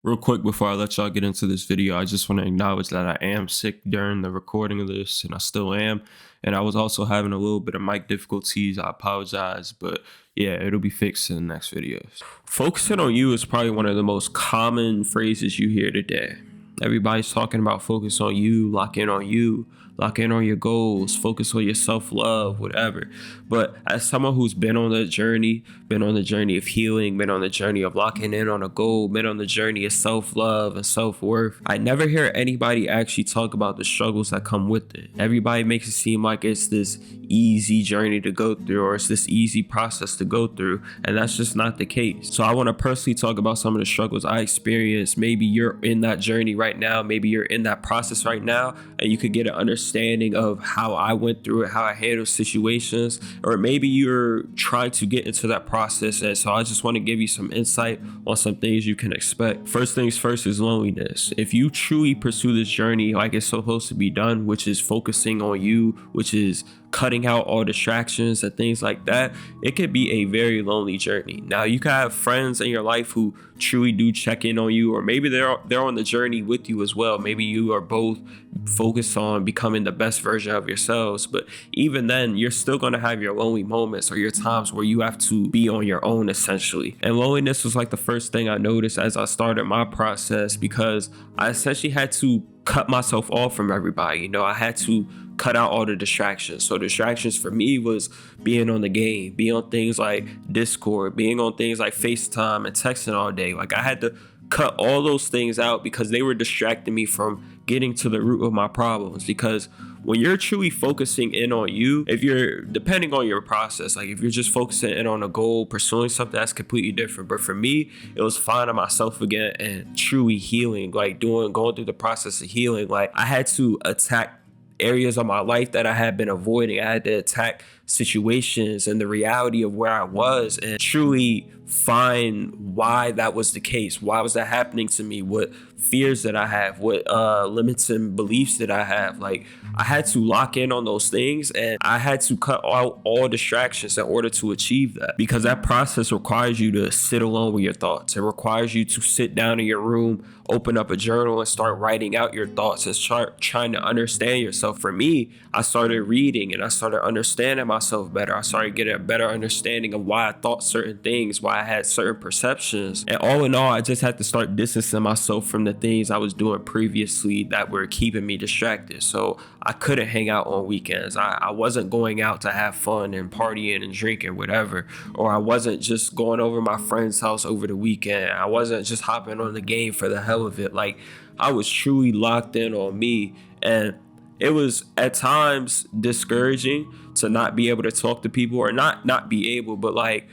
Real quick before I let y'all get into this video, I just want to acknowledge that I am sick during the recording of this, and I still am. And I was also having a little bit of mic difficulties. I apologize, but yeah, it'll be fixed in the next videos. Focusing on you is probably one of the most common phrases you hear today. Everybody's talking about focus on you, lock in on you, lock in on your goals, focus on your self-love, whatever. But as someone who's been on the journey of healing, been on the journey of locking in on a goal, been on the journey of self-love and self-worth, I never hear anybody actually talk about the struggles that come with it. Everybody makes it seem like it's this easy journey to go through, or it's this easy process to go through, and that's just not the case. So I want to personally talk about some of the struggles I experienced. Maybe you're in that journey right now, maybe you're in that process right now, and you could get an understanding of how I went through it, how I handle situations, or maybe you're trying to get into that process. And so I just want to give you some insight on some things you can expect. First things first is loneliness. If you truly pursue this journey like it's supposed to be done, which is focusing on you, which is cutting out all distractions and things like that, it could be a very lonely journey. Now, you can have friends in your life who truly do check in on you, or maybe they're on the journey with you as well. Maybe you are both focused on becoming the best version of yourselves, but even then, you're still going to have your lonely moments or your times where you have to be on your own, essentially. And loneliness was like the first thing I noticed as I started my process, because I essentially had to cut myself off from everybody. I had to cut out all the distractions. So distractions for me was being on the game, being on things like Discord, being on things like FaceTime and texting all day. Like, I had to cut all those things out because they were distracting me from getting to the root of my problems. Because when you're truly focusing in on you, if you're depending on your process, like if you're just focusing in on a goal, pursuing something, that's completely different. But for me, it was finding myself again and truly healing, like going through the process of healing. Like, I had to attack areas of my life that I had been avoiding. I had to attack situations and the reality of where I was and truly find why that was the case. Why was that happening to me? What fears that I have? What limits and beliefs that I have? Like, I had to lock in on those things, and I had to cut out all distractions in order to achieve that, because that process requires you to sit alone with your thoughts. It requires you to sit down in your room, open up a journal, and start writing out your thoughts and start trying to understand yourself. For me, I started reading and I started understanding myself better. I started getting a better understanding of why I thought certain things, why I had certain perceptions. And all in all, I just had to start distancing myself from the things I was doing previously that were keeping me distracted. So I couldn't hang out on weekends. I wasn't going out to have fun and partying and drinking, whatever. Or I wasn't just going over my friend's house over the weekend. I wasn't just hopping on the game for the hell of it. Like, I was truly locked in on me. And it was at times discouraging to not be able to talk to people, or not be able, but like,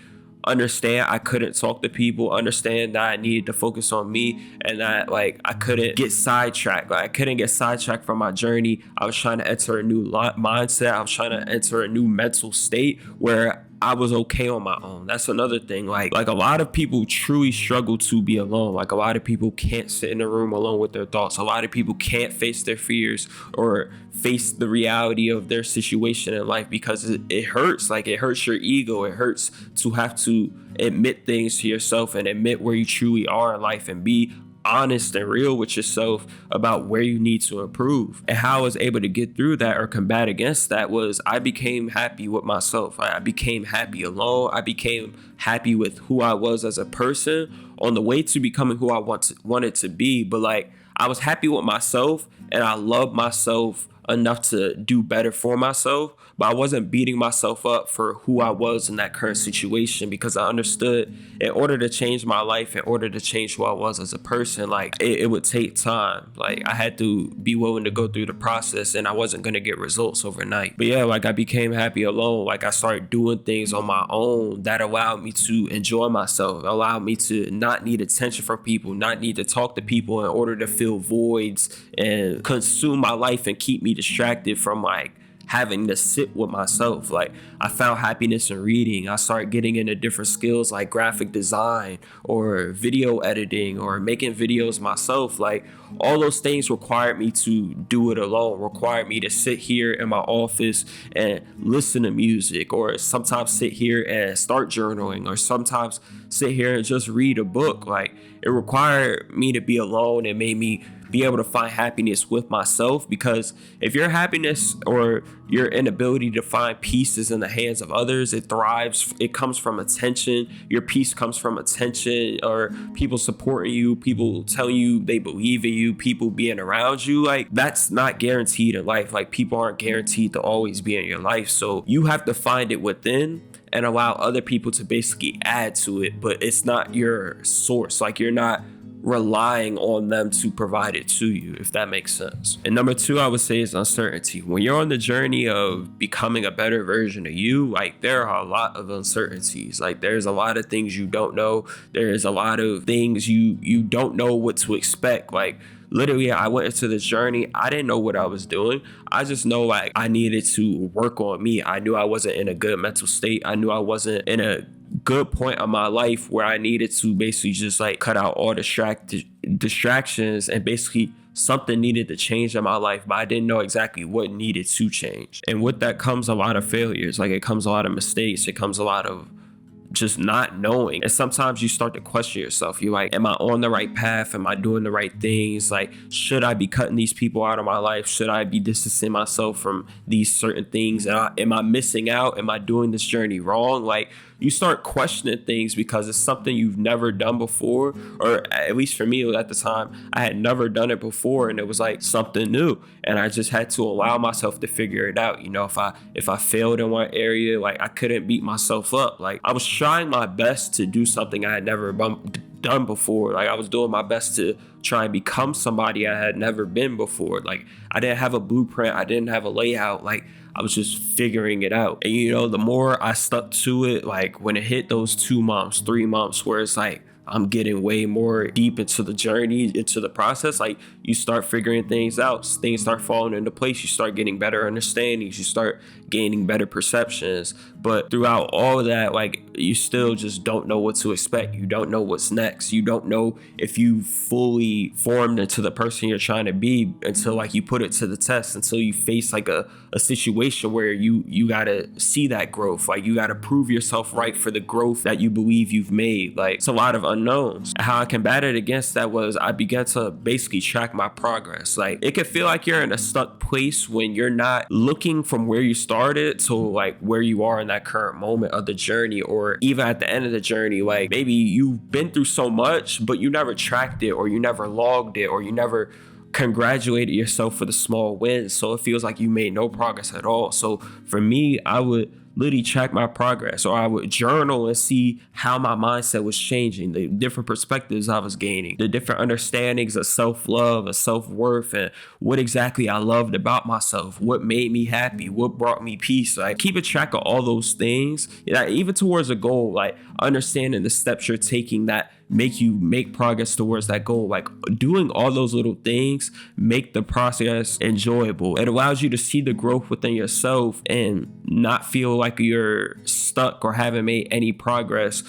understand I couldn't talk to people, understand that I needed to focus on me, and that like I couldn't get sidetracked. Like, I couldn't get sidetracked from my journey. I was trying to enter a new mindset. I was trying to enter a new mental state where I was okay on my own. That's another thing. Like a lot of people truly struggle to be alone. Like, a lot of people can't sit in a room alone with their thoughts. A lot of people can't face their fears or face the reality of their situation in life, because it hurts. Like, it hurts your ego. It hurts to have to admit things to yourself and admit where you truly are in life and be honest and real with yourself about where you need to improve. And how I was able to get through that or combat against that was I became happy with myself. I became happy alone. I became happy with who I was as a person on the way to becoming who I wanted to be. But like, I was happy with myself, and I loved myself enough to do better for myself, but I wasn't beating myself up for who I was in that current situation, because I understood in order to change my life, in order to change who I was as a person, like it would take time. Like, I had to be willing to go through the process, and I wasn't going to get results overnight. But yeah, like, I became happy alone. Like, I started doing things on my own that allowed me to enjoy myself, allowed me to not need attention from people, not need to talk to people in order to fill voids and consume my life and keep me distracted from like having to sit with myself. Like, I found happiness in reading. I started getting into different skills like graphic design or video editing or making videos myself. Like, all those things required me to do it alone, required me to sit here in my office and listen to music, or sometimes sit here and start journaling, or sometimes sit here and just read a book. Like, it required me to be alone and made me be able to find happiness with myself, because if your happiness or your inability to find peace is in the hands of others, it comes from attention. Your peace comes from attention, or people supporting you, people telling you they believe in you, people being around you. Like, that's not guaranteed in life. Like, people aren't guaranteed to always be in your life, so you have to find it within and allow other people to basically add to it, but it's not your source. Like, you're not relying on them to provide it to you, if that makes sense. And number two, I would say, is uncertainty. When you're on the journey of becoming a better version of you, like, there are a lot of uncertainties. Like, there's a lot of things you don't know. There's a lot of things you don't know what to expect. Like, literally, I went into this journey. I didn't know what I was doing. I just know, like, I needed to work on me. I knew I wasn't in a good mental state. I knew I wasn't in a good point of my life where I needed to basically just like cut out all distractions, and basically something needed to change in my life, but I didn't know exactly what needed to change. And with that comes a lot of failures. Like, it comes a lot of mistakes. It comes a lot of just not knowing. And sometimes you start to question yourself. You're like, am I on the right path? Am I doing the right things? Like, should I be cutting these people out of my life? Should I be distancing myself from these certain things? Am I missing out? Am I doing this journey wrong? Like, you start questioning things because it's something you've never done before, or at least for me at the time, I had never done it before, and it was like something new, and I just had to allow myself to figure it out. You know, if I failed in one area, like, I couldn't beat myself up. Like, I was trying my best to do something I had never done before. Like, I was doing my best to try and become somebody I had never been before. Like, I didn't have a blueprint. I didn't have a layout. Like, I was just figuring it out. And, you know, the more I stuck to it, like, when it hit those 2 months, 3 months, where it's like, I'm getting way more deep into the journey, into the process. Like, you start figuring things out, things start falling into place, you start getting better understandings, you start gaining better perceptions. But throughout all of that, like, you still just don't know what to expect. You don't know what's next. You don't know if you fully formed into the person you're trying to be until, like, you put it to the test, until you face like a situation where you gotta see that growth. Like, you gotta prove yourself right for the growth that you believe you've made. Like, it's a lot of unknowns. How I combated against that was I began to basically track my progress. Like, it can feel like you're in a stuck place when you're not looking from where you started to like where you are in that current moment of the journey, or even at the end of the journey. Like, maybe you've been through so much, but you never tracked it, or you never logged it, or you never congratulated yourself for the small wins. So it feels like you made no progress at all. So for me, I would literally track my progress, or I would journal and see how my mindset was changing, the different perspectives I was gaining, the different understandings of self-love, of self-worth, and what exactly I loved about myself, what made me happy, what brought me peace. Like, keeping track of all those things, even towards a goal, like understanding the steps you're taking that make you make progress towards that goal. Like, doing all those little things make the process enjoyable. It allows you to see the growth within yourself and not feel like you're stuck or haven't made any progress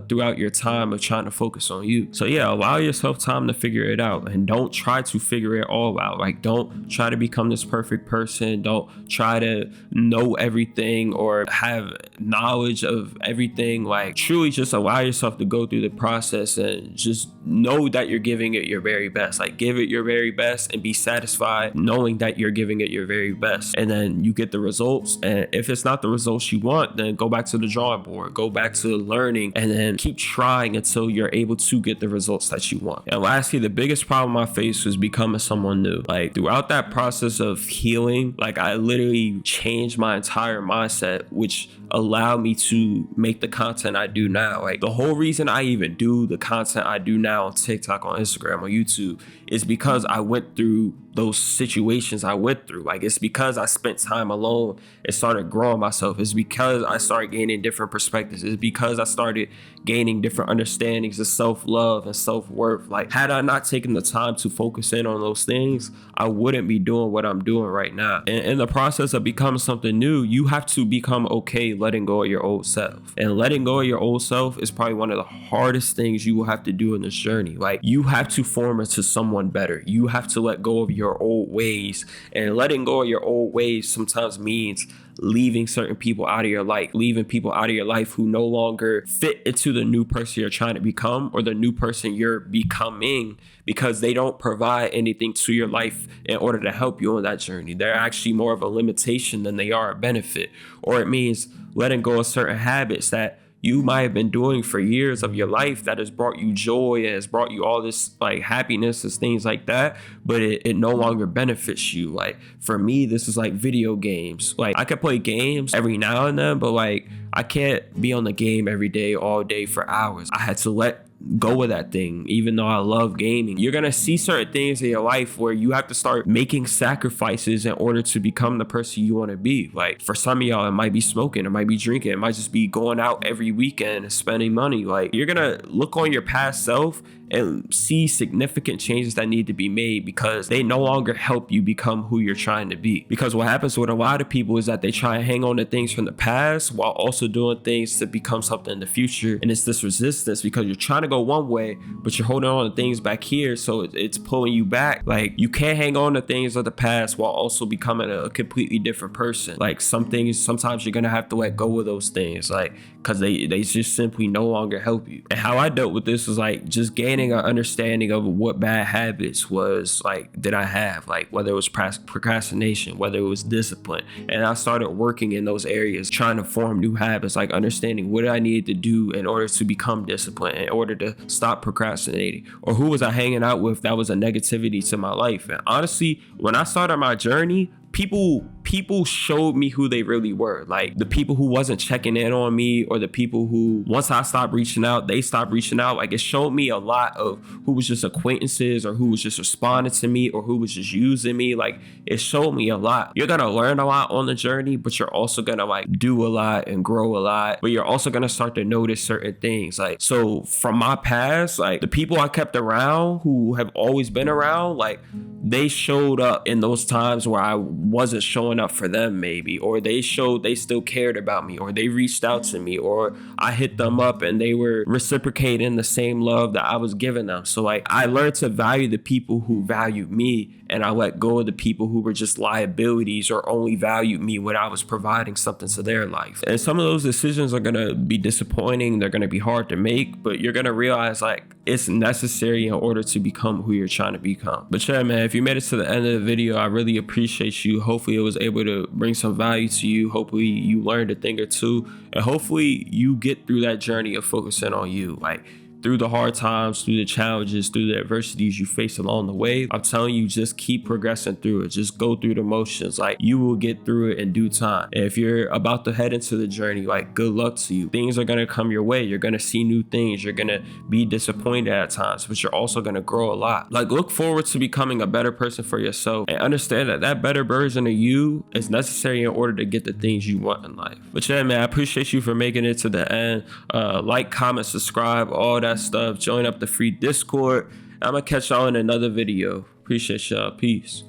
throughout your time of trying to focus on you. So yeah, allow yourself time to figure it out, and don't try to figure it all out. Like, don't try to become this perfect person. Don't try to know everything or have knowledge of everything. Like, truly just allow yourself to go through the process and just know that you're giving it your very best. Like, give it your very best and be satisfied knowing that you're giving it your very best. And then you get the results, and if it's not the results you want, then go back to the drawing board, go back to learning, and then keep trying until you're able to get the results that you want. And lastly, the biggest problem I faced was becoming someone new. Like, throughout that process of healing, like, I literally changed my entire mindset, which allowed me to make the content I do now. Like, the whole reason I even do do the content I do now on TikTok, on Instagram, on YouTube, is because I went through those situations I went through. Like, it's because I spent time alone and started growing myself. It's because I started gaining different perspectives. It's because I started gaining different understandings of self-love and self-worth. Like, had I not taken the time to focus in on those things, I wouldn't be doing what I'm doing right now. And in the process of becoming something new, you have to become okay letting go of your old self. And letting go of your old self is probably one of the hardest things you will have to do in this journey. Like, you have to form into someone better. You have to let go of your old ways, and letting go of your old ways sometimes means leaving certain people out of your life, leaving people out of your life who no longer fit into the new person you're trying to become or the new person you're becoming, because they don't provide anything to your life in order to help you on that journey. They're actually more of a limitation than they are a benefit. Or it means letting go of certain habits that you might have been doing for years of your life that has brought you joy and has brought you all this like happiness and things like that, but it no longer benefits you. Like, for me, this is like video games. Like, I could play games every now and then, but like, I can't be on the game every day, all day for hours. I had to let go of that thing, even though I love gaming. You're gonna see certain things in your life where you have to start making sacrifices in order to become the person you want to be. Like, for some of y'all, it might be smoking, it might be drinking, it might just be going out every weekend and spending money. Like, you're gonna look on your past self and see significant changes that need to be made because they no longer help you become who you're trying to be. Because what happens with a lot of people is that they try and hang on to things from the past while also doing things to become something in the future. And it's this resistance because you're trying to go one way, but you're holding on to things back here, so it's pulling you back. Like, you can't hang on to things of the past while also becoming a completely different person. Like, some things, sometimes you're gonna have to let go of those things, like, because they just simply no longer help you. And how I dealt with this was like just gaining an understanding of what bad habits was like that I have, like whether it was procrastination, whether it was discipline. And I started working in those areas, trying to form new habits, like understanding what I needed to do in order to become disciplined, in order to stop procrastinating, or who was I hanging out with that was a negativity to my life. And honestly, when I started my journey, people showed me who they really were. Like, the people who wasn't checking in on me, or the people who, once I stopped reaching out, they stopped reaching out. Like, it showed me a lot of who was just acquaintances, or who was just responding to me, or who was just using me. Like, it showed me a lot. You're gonna learn a lot on the journey, but you're also gonna like do a lot and grow a lot, but you're also gonna start to notice certain things. Like, so from my past, like the people I kept around who have always been around, like they showed up in those times where I wasn't showing up for them, maybe, or they showed they still cared about me, or they reached out to me, or I hit them up and they were reciprocating the same love that I was giving them. So like, I learned to value the people who valued me, and I let go of the people who were just liabilities or only valued me when I was providing something to their life. And some of those decisions are gonna be disappointing, they're gonna be hard to make, but you're gonna realize like it's necessary in order to become who you're trying to become. But yeah, man, if you made it to the end of the video, I really appreciate you. Hopefully it was able to bring some value to you. Hopefully you learned a thing or two, and hopefully you get through that journey of focusing on you. Like, through the hard times, through the challenges, through the adversities you face along the way, I'm telling you, just keep progressing through it. Just go through the motions. Like, you will get through it in due time. And if you're about to head into the journey, like, good luck to you. Things are gonna come your way. You're gonna see new things. You're gonna be disappointed at times, but you're also gonna grow a lot. Like, look forward to becoming a better person for yourself, and understand that that better version of you is necessary in order to get the things you want in life. But yeah, man, I appreciate you for making it to the end. Like, comment, subscribe, all that stuff. Join up the free Discord. I'm gonna catch y'all in another video. Appreciate y'all. Peace.